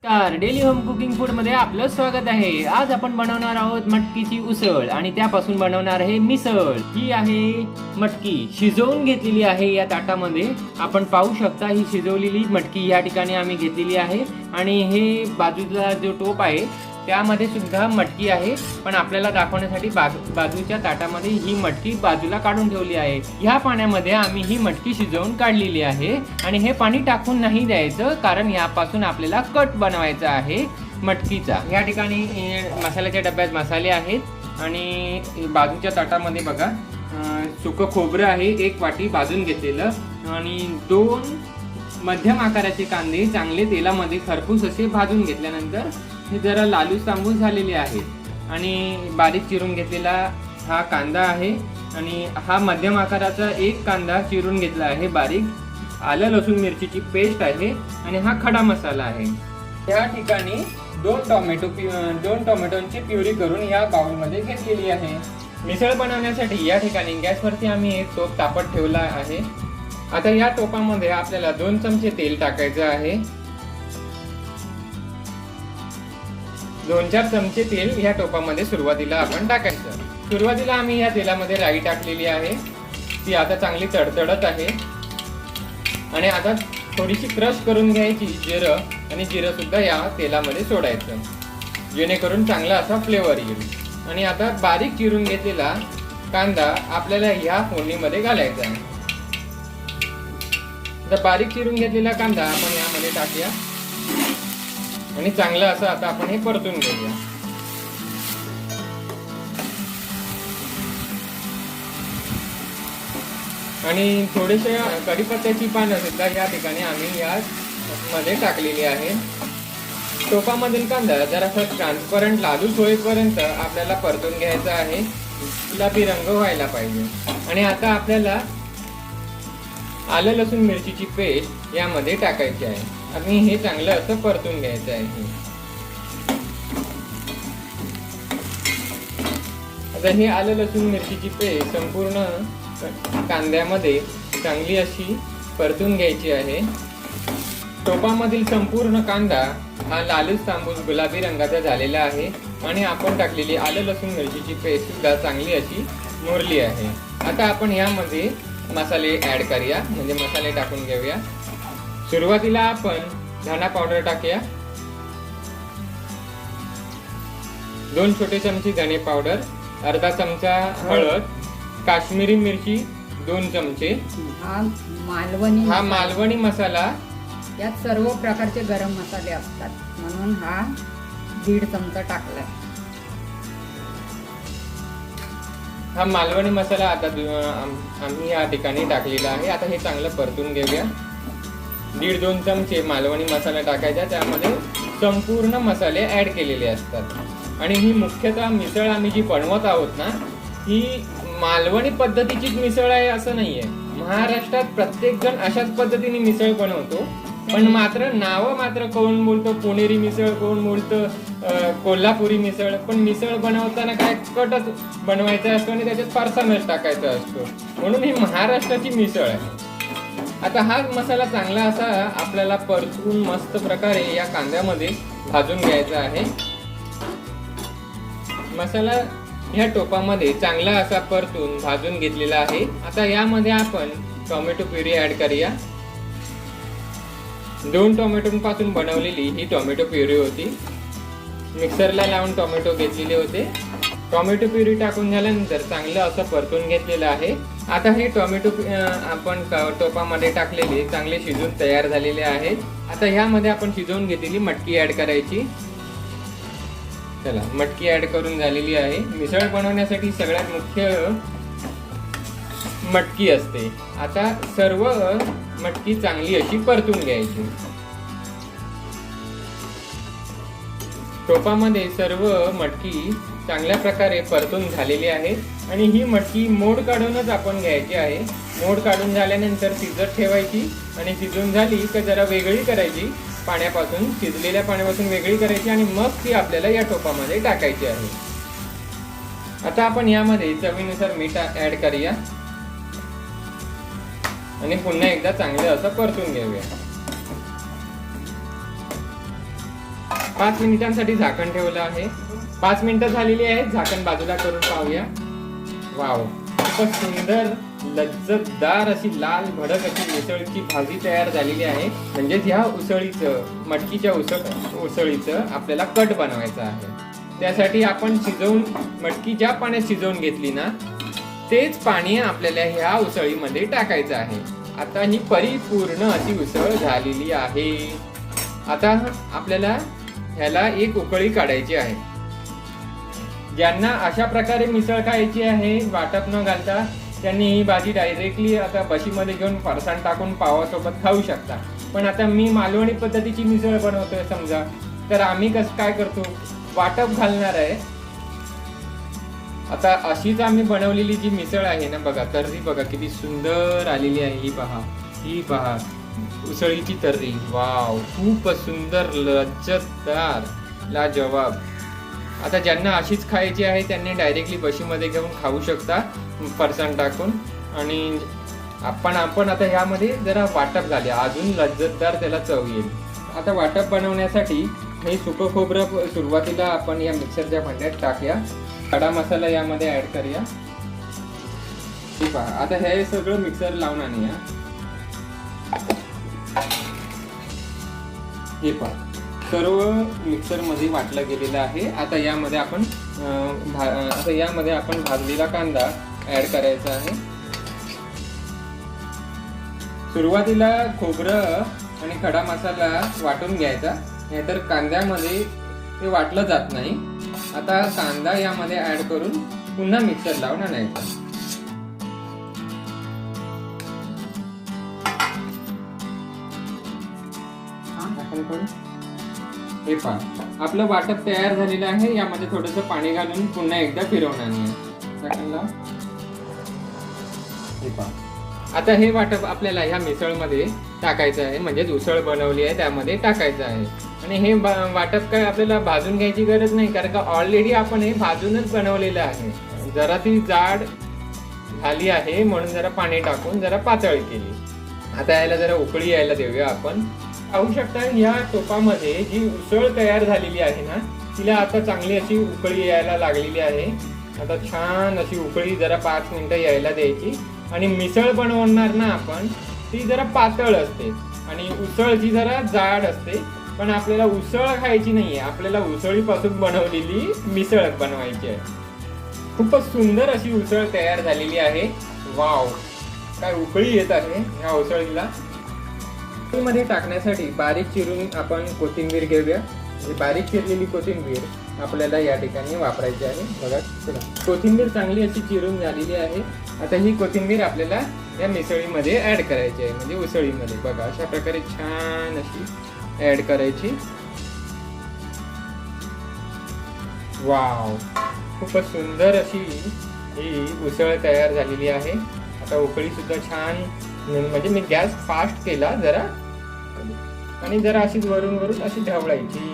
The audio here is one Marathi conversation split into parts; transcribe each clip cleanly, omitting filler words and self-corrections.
नमस्कार, डेली होम कुकिंग फूड मध्ये आपलं स्वागत आहे। आज आपण बनवणार आहोत मटकीची उसळ आणि त्यापासून बनवणार आहे मिसळ। ही आहे मटकी शिजवून घेतलेली आहे या ताटामध्ये। आपण पाहू शकता ही शिजवलेली मटकी या ठिकाणी आम्ही घेतलेली आहे आणि हे बाजूला जो टोप आहे त्यामध्ये सुद्धा मटकी आहे, पण आपल्याला दाखवण्यासाठी बाजूच्या ताटामध्ये ही मटकी बाजूला काढून ठेवली आहे। ह्या पाण्यामध्ये आम्ही ही मटकी शिजवून काढलेली आहे आणि हे पाणी टाकून नाही द्यायचं, कारण यापासून आपल्याला कट बनवायचा आहे मटकीचा। या ठिकाणी मसाल्याच्या डब्यात मसाले आहेत आणि बाजूच्या ताटामध्ये बघा सुकं खोबरं आहे, 1 वाटी भाजून घेतलेलं आणि 2 मध्यम आकाराचे कांदे चांगले तेलामध्ये खरपूस असे भाजून घेतल्यानंतर हे जरा लालूच तांबूस झालेले आहेत आणि बारीक चिरून घेतलेला हा कांदा आहे आणि हा मध्यम आकाराचा 1 कांदा चिरून घेतला आहे बारीक। आलं लसूण मिरचीची पेस्ट आहे आणि हा खडा मसाला आहे। या ठिकाणी 2 टोमॅटोची प्युरी करून या बाउलमध्ये घेतलेली आहे। मिसळ बनवण्यासाठी या ठिकाणी गॅसवरती आम्ही एक टोप तापत ठेवला आहे। आता या टोपामध्ये आपल्याला 2 चमचे तेल टाकायचं आहे। 2-4 चमचे तेल या टोपामध्ये सुरुवातीला आपण टाकायचं। सुरुवातीला आम्ही या तेलामध्ये राई टाकलेली आहे, ती आता चांगली तडतडत आहे आणि आता थोडीशी क्रश करून घ्यायची जिरं आणि जिरं सुद्धा या तेलामध्ये सोडायचं, जेणेकरून चांगला असा फ्लेवर येईल। आणि आता बारीक चिरून घेतलेला कांदा आपल्याला ह्या फोडणीमध्ये घालायचा आहे। तर बारीक चिरून घेतलेला कांदा आपण यामध्ये टाकूया आणि चांगलं असं आता आपण हे परतून घेऊया। आणि थोडेसे कढीपत्त्याची पानं सुद्धा या ठिकाणी आम्ही यामध्ये टाकलेली आहे। टोपामधील कांदा जरासा ट्रान्सपरंट लालूच होईपर्यंत आपल्याला परतून घ्यायचा आहे, गुलाबी रंग व्हायला पाहिजे। आणि आता आपल्याला आलं लसूण मिरचीची पेस्ट यामध्ये टाकायची आहे आणि हे चांगलं असं परतून घ्यायचं आहे। आता हे आलं लसूण मिरचीची पेस्ट संपूर्ण कांद्यामध्ये चांगली अशी परतून घ्यायची आहे। टोपामधील संपूर्ण कांदा हा लालच तांबूस गुलाबी रंगाचा झालेला आहे आणि आपण टाकलेली आलं लसूण मिरचीची पेस्ट सुद्धा चांगली अशी मुरली आहे। आता आपण यामध्ये मसाले ऍड करूया, म्हणजे मसाले टाकून घेऊया। सुरुवातीला आपण धना पावडर टाकूया, 2 छोटे चमचे धने पावडर, अर्धा चमचा हळद, काश्मीरी मिरची 2 चमचे, हा मालवणी मसाला। यात सर्व प्रकारचे गरम मसाले असतात म्हणून हा 1.5 चमचा टाकलाय। हा मालवणी मसाला आता आम्ही या ठिकाणी टाकलेला आहे। आता हे चांगलं परतून घेऊया। 1.5-2 चमचे मालवणी मसाला टाकायचा, त्यामध्ये संपूर्ण मसाले ऍड केलेले असतात। आणि ही मुख्यतः मिसळ आम्ही जी बनवत आहोत ना, ही मालवणी पद्धतीचीच मिसळ आहे असं नाहीये। महाराष्ट्रात प्रत्येक जण अशाच पद्धतीने मिसळ बनवतो, पण नाव मात्र कोण बोलतो पुणेरी मिसळ, कोण बोलतं कोल्हापुरी मिसळ, पण मिसळ बनवताना काय कटच बनवायचा असतो आणि त्याच्यात फरसाणच टाकायचा असतो, म्हणून ही महाराष्ट्राची मिसळ आहे। आता हा मसाला चांगला असा आपल्याला परतून मस्त प्रकारे या कांद्यामध्ये भाजून घ्यायचा आहे। मसाला ह्या टोपामध्ये चांगला असा परतून भाजून घेतलेला आहे। आता यामध्ये आपण टोमॅटो प्युरी ऍड करूया। 2 टोमॅटोपासून बनवलेली ही टोमॅटो प्युरी होती, मिक्सरला लावून टोमॅटो घेतलेले होते। टोमॅटो प्युरी टाकून झाल्यानंतर चांगलं असं परतून घेतलेलं आहे। आता हे टोमॅटो आपण टोपामध्ये टाकलेले चांगले शिजून तयार झालेले आहेत। आता ह्यामध्ये आपण शिजवून घेतलेली मटकी ऍड करायची। चला, मटकी ऍड करून झालेली आहे। मिसळ बनवण्यासाठी सगळ्यात मुख्य मटकी असते। आता सर्व मटकी चांगली अशी परतून घ्यायची। टोपामध्ये सर्व मटकी चांगल्या प्रकारे परतून झालेली आहे आणि ही मटकी मोड काढूनच आपण घ्यायची आहे। मोड काढून झाल्यानंतर शिजत ठेवायची आणि शिजून झाली की जरा वेगळी करायची, पाण्यापासून शिजलेल्या पाण्यापासून वेगळी करायची आणि मग ती आपल्याला या टोपामध्ये टाकायची आहे। आता आपण यामध्ये चवीनुसार मीठ ऍड करूया आणि पुन्हा एकदा चांगले असं परतून घेऊया। 5 मिनिटांसाठी झाकण ठेवलं आहे. 5 मिनिटं झालेली आहेत. झाकण बाजूला करून पाहूया. वाव, खूपच सुंदर लज्जतदार अशी लाल भडक अशी उसळीची भाजी तयार झालेली आहे. म्हणजेच ह्या उसळीचं, मटकीच्या उसळीचं आपल्याला कट बनवायचं आहे. त्यासाठी आपण मटकी ज्या पाण्यात शिजवून घेतली ना, तेच पाणी आपल्याला ह्या उसळीमध्ये टाकायचं आहे. आता ही परिपूर्ण अशी उसळ झालेली आहे. आता आपल्याला ह्याला एक उकळी काढायची आहे. ज्यांना अशा प्रकारे मिसळ खायची आहे वाटप न घालता, त्यांनी ही भाजी डायरेक्टली आता बशीमध्ये घेऊन फरसाण टाकून पावासोबत खाऊ शकता. पण आता मी मालवणी पद्धतीची मिसळ बनवतोय समजा, तर आम्ही काय करतो, वाटप घालणार आहे. आता अशीच आम्ही बनवलेली जी मिसळ आहे ना, बघा तर्री बघा किती सुंदर आलेली आहे. ही पहा उसळीची तर्री. वाव, खूपच सुंदर, लज्जतदार, लाजवाब. आता ज्यांना अशीच खायची आहे त्यांनी डायरेक्टली बशीमध्ये घेऊन खाऊ शकता फरसाण टाकून. आणि आपण आता ह्यामध्ये जरा वाटप झाले, अजून लज्जतदार त्याला चव येईल. आता वाटप बनवण्यासाठी हे सुकं खोबरं सुरुवातीला आपण या मिक्सरच्या भांड्यात टाकूया. खडा मसाला यामध्ये ऍड करूया. हे पहा, आता हे सगळं मिक्सर लावून आणूया. हे पहा, सर्व मिक्सर मध्ये वाटलं गेलेलं आहे. आता यामध्ये आपण भाजलेला कांदा ऍड करायचा आहे. सुरुवातीला खोबरं आणि खडा मसाला वाटून घ्यायचा, नाहीतर कांद्यामध्ये ते वाटलं जात नाही. आता कांदा यामध्ये ऍड करून पुन्हा मिक्सर लावून आणायचा. हे पहा, आपलं वाटप तयार झालेलं आहे. यामध्ये थोडंसं पाणी घालून पुन्हा एकदा फिरवून आणूया. हे पहा, आता हे वाटप आपल्याला ह्या मिसळमध्ये टाकायचं आहे. म्हणजेच उसळ बनवली आहे त्यामध्ये टाकायचं आहे. आणि हे वाटप काय आपल्याला भाजून घ्यायची गरज नाही, कारण का ऑलरेडी आपण हे भाजूनच बनवलेलं आहे. जरा ती जाड झाली आहे म्हणून जरा पाणी टाकून जरा पातळ केली. आता याला जरा उकळी यायला देऊया आपण. पाहू शकता या टोपामध्ये जी उसळ तयार झालेली आहे ना, तिला आता चांगली अशी उकळी यायला लागलेली आहे. आता छान अशी उकळी जरा 5 मिनिटं यायला द्यायची. आणि मिसळ बनवणार ना आपण, ती जरा पातळ असते आणि उसळ जी जरा जाड असते. पण आपल्याला उसळ खायची नाहीये, आपल्याला उसळीपासून बनवलेली मिसळ बनवायची आहे. खूपच सुंदर अशी उसळ तयार झालेली आहे. वाव, काय उकळी येत आहे ह्या उसळीला. मध्ये टाकण्यासाठी बारीक चिरून आपण कोथिंबीर घेऊया. ही बारीक चिरलेली कोथिंबीर आपल्याला या ठिकाणी वापरायची आहे. बघा, कोथिंबीर चांगली अशी चिरून झालेली आहे. आता ही कोथिंबीर आपल्याला या मिसळीमध्ये ऍड करायची आहे, म्हणजे उसळीमध्ये. बघा, अशा प्रकारे छान अशी ऍड करायची. वाव, खूपच सुंदर अशी ही उसळ तयार झालेली आहे. आता उकळी सुद्धा छान, म्हणजे मी गॅस फास्ट केला जरा, आणि जरा अशीच वरून अशी ढवळायची.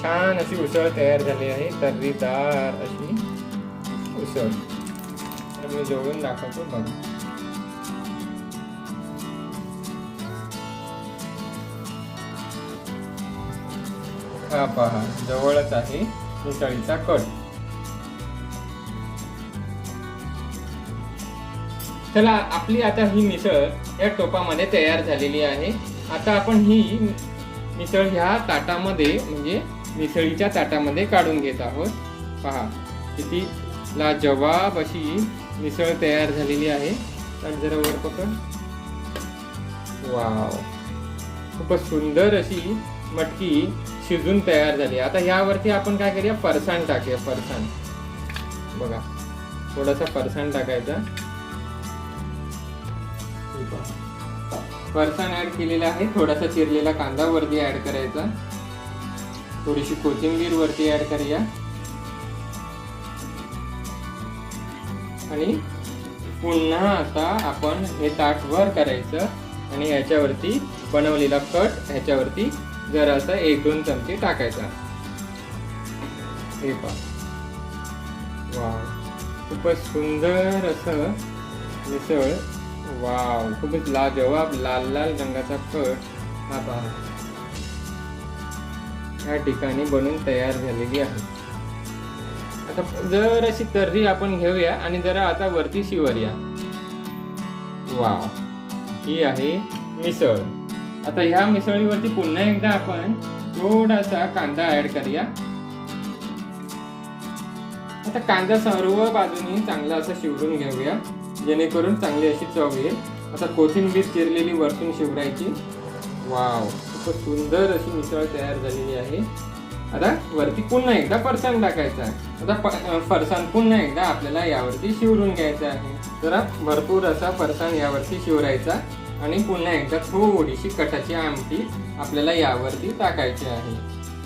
छान अशी उसळ तयार झाली आहे, तर्रीदार अशी उसळ. मी जवळून दाखवतो बघा. हा पहा, जवळच आहे मिसळीचा कट. चला, आपली आता ही मिसळ या टोपामध्ये तयार झालेली आहे. आता आपण ही मिसळ ह्या ताटामध्ये, म्हणजे मिसळीच्या ताटामध्ये काढून घेत आहोत. पहा, किती लाजवाब अशी मिसळ तयार झालेली आहे. आणि जरा वर पकड. वाव, खूपच सुंदर अशी मटकी शिजून तयार झाली. आता ह्यावरती आपण काय करूया, फरसाण टाकूया. फरसाण बघा, थोडासा फरसाण टाकायचा. फरसाण ऍड केलेला आहे. थोडासा चिरलेला कांदा वरती ऍड करायचा. थोडीशी कोथिंबीर वरती ऍड करूया. आणि पुन्हा आता आपण हे ताट वर करायचं आणि ह्याच्यावरती बनवलेला कट ह्याच्यावरती जरासा 1-2 चमचे टाकायचा. हे पहा, वाव, खूपच सुंदर असं मिसळ. वाव, खूपच लाजवाब लाल लाल रंगाचा कट हा पहा, या ठिकाणी बनून तयार झालेली आहे. आता जर अशी तर्री आपण घेऊया आणि जरा आता वरती शिवरूया. वाव, ही आहे मिसळ. आता ह्या मिसळीवरती पुन्हा एकदा आपण थोडासा कांदा ऍड करूया. आता कांदा सर्व बाजूनी चांगला असं शिवरून घेऊया, जेणेकरून चांगली अशी चव येईल. आता कोथिंबीर चिरलेली वरतून शिवरायची. वाव, खूपच सुंदर अशी मिसळ तयार झालेली आहे. आता वरती पुन्हा एकदा फरसाण टाकायचा. आता फरसाण पुन्हा एकदा आपल्याला यावरती शिवरून घ्यायचा आहे. जरा भरपूर असा फरसाण यावरती शिवरायचा आणि पुन्हा एकदा थोडीशी कटाची आमटी आपल्याला यावरती टाकायची आहे.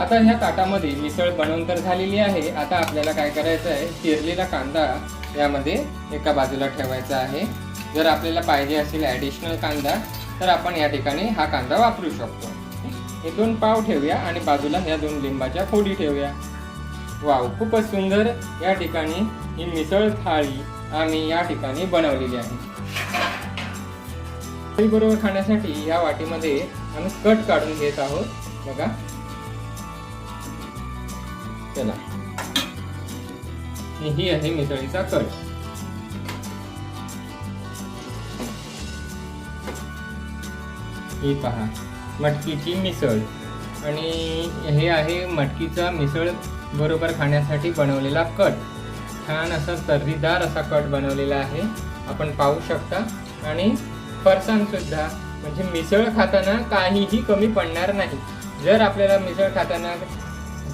आता ह्या ताटामध्ये मिसळ बनवून तर झालेली आहे. आता आपल्याला काय करायचं आहे, चिरलेला कांदा यामध्ये एका बाजूला ठेवायचा आहे. जर आपल्याला पाहिजे असेल ॲडिशनल कांदा तर आपण या ठिकाणी हा कांदा वापरू शकतो. हे 2 पाव ठेवूया आणि बाजूला ह्या 2 लिंबाच्या फोडी ठेवूया. वाव, खूपच सुंदर या ठिकाणी ही मिसळ थाळी आम्ही या ठिकाणी बनवलेली आहे. बरोबर खाण्यासाठी या वाटीमध्ये आम्ही कट काढून घेत आहोत. बघा, चला, ही आहे मिसळीचा कट. ही पहा, मटकीची मिसळ. आणि हे आहे मटकीचा मिसळ बरोबर खाण्यासाठी बनवलेला कट. छान असा तर्रीदार असा कट बनवलेला आहे, आपण पाहू शकता. आणि फरसाण सुद्धा, म्हणजे मिसळ खाताना काहीही कमी पडणार नाही. जर आपल्याला मिसळ खाताना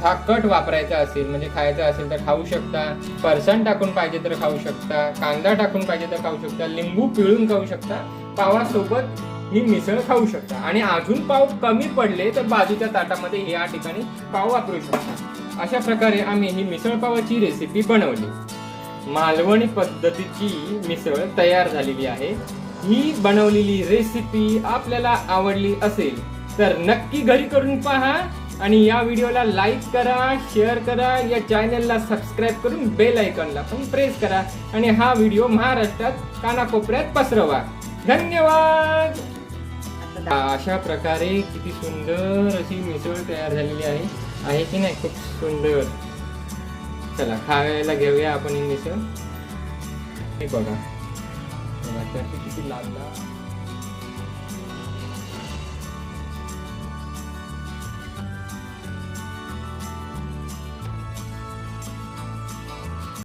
हा कट वापरायचा असेल, म्हणजे खायचा असेल तर खाऊ शकता. फरसाण टाकून पाहिजे तर खाऊ शकता, कांदा टाकून पाहिजे तर खाऊ शकता, लिंबू पिळून खाऊ शकता, पावासोबत ही मिसळ खाऊ शकता. आणि अजून पाव कमी पडले तर बाजूच्या ताटामध्ये या ठिकाणी पाव वापरू शकता. अशा प्रकारे आम्ही ही मिसळ पावाची रेसिपी बनवली. मालवणी पद्धतीची मिसळ तयार झालेली आहे. ही बनवलेली रेसिपी आपल्याला आवडली असेल तर नक्की घरी करून पहा आणि या व्हिडिओला लाईक करा, शेअर करा, या चॅनलला सबस्क्राईब करून बेल आयकॉनला पण प्रेस करा आणि हा व्हिडिओ महाराष्ट्रात कानाकोपऱ्यात पसरवा. धन्यवाद. अशा प्रकारे किती सुंदर अशी मिसळ तयार झालेली आहे की नाही? खूप सुंदर. चला खायला घेऊया आपण ही मिसळ. हे बघा, किती लाल लाल.